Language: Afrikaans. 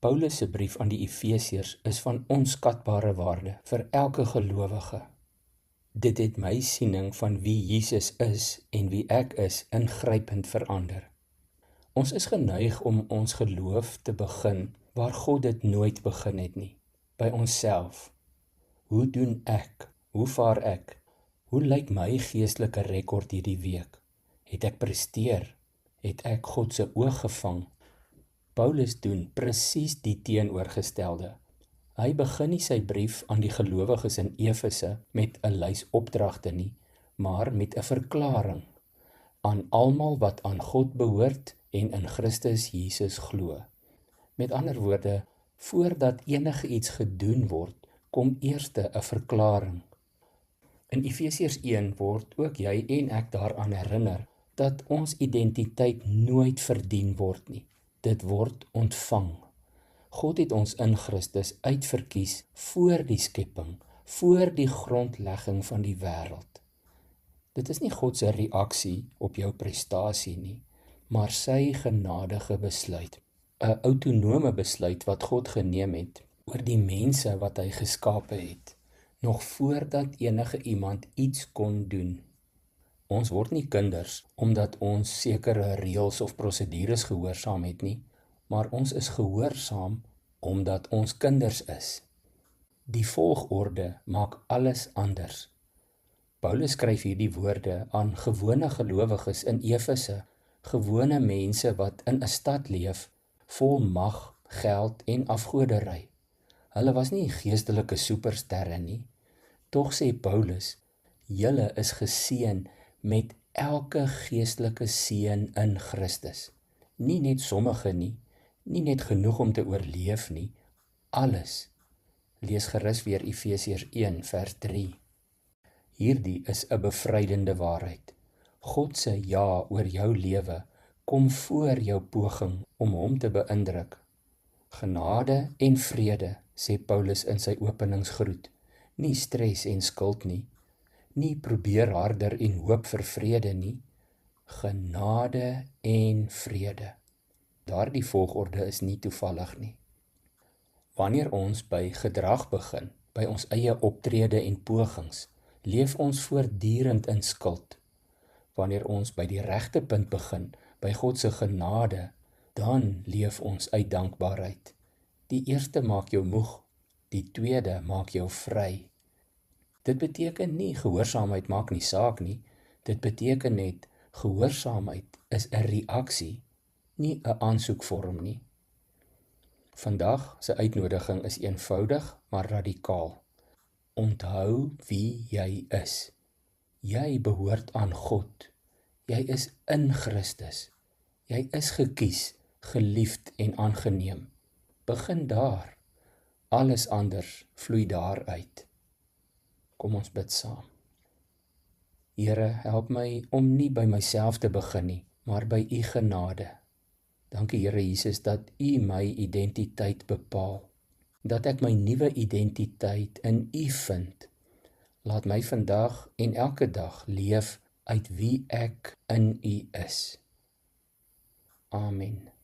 Paulus se brief aan die Efesiërs is van onskatbare waarde vir elke gelowige. Dit het my siening van wie Jesus is en wie ek is ingrypend verander. Ons is geneig om ons geloof te begin waar God dit nooit begin het nie, by onsself. Hoe doen ek? Hoe vaar ek? Hoe lyk my geestelike rekord hierdie week? Het ek presteer? Het ek God se oog gevang? Paulus doen presies die teenoorgestelde. Hy begin nie sy brief aan die gelowiges in Efese met 'n lys opdragte nie, maar met 'n verklaring aan almal wat aan God behoort en in Christus Jesus glo. Met ander woorde, voordat enige iets gedoen word, kom eerste 'n verklaring. In Efesiërs 1 word ook jy en ek daaraan herinner dat ons identiteit nooit verdien word nie. Dit word ontvang. God het ons in Christus uitverkies voor die skepping, voor die grondlegging van die wêreld. Dit is nie God se reaksie op jou prestasie nie, maar sy genadige besluit. 'n Autonome besluit wat God geneem het oor die mense wat hy geskape het, nog voordat enige iemand iets kon doen. Ons word nie kinders omdat ons sekere reëls of prosedures gehoorsaam het nie, maar ons is gehoorsaam omdat ons kinders is. Die volgorde maak alles anders. Paulus skryf hierdie woorde aan gewone gelowiges in Efese, gewone mense wat in 'n stad leef, vol mag, geld en afgoderry. Hulle was nie geestelike supersterre nie. Tog sê Paulus, julle is geseën met elke geestelike seën in Christus. Nie net sommige nie, nie net genoeg om te oorleef nie, alles. Lees gerus weer Efesiërs 1 vers 3. Hierdie is 'n bevrydende waarheid. God se ja oor jou lewe kom voor jou poging om hom te beïndruk. Genade en vrede, sê Paulus in sy openingsgroet, nie stres en skuld nie, nie probeer harder en hoop vir vrede nie, genade en vrede. Daardie volgorde is nie toevallig nie. Wanneer ons by gedrag begin, by ons eie optrede en pogings, leef ons voortdurend in skuld. Wanneer ons by die regte punt begin, by God se genade, dan leef ons uit dankbaarheid. Die eerste maak jou moeg, die tweede maak jou vry. Dit beteken nie gehoorsaamheid maak nie saak nie, dit beteken net gehoorsaamheid is 'n reaksie, nie 'n aansoekvorm nie. Vandag se uitnodiging is eenvoudig, maar radikaal. Onthou wie jy is. Jy behoort aan God. Jy is in Christus. Jy is gekies, geliefd en aangeneem. Begin daar. Alles anders vloei daaruit. Kom ons bid saam. Here, help my om nie by myself te begin nie, maar by U genade. Dankie Here Jesus dat U my identiteit bepaal, dat ek my nuwe identiteit in U vind. Laat my vandag en elke dag leef uit wie ek in U is. Amen.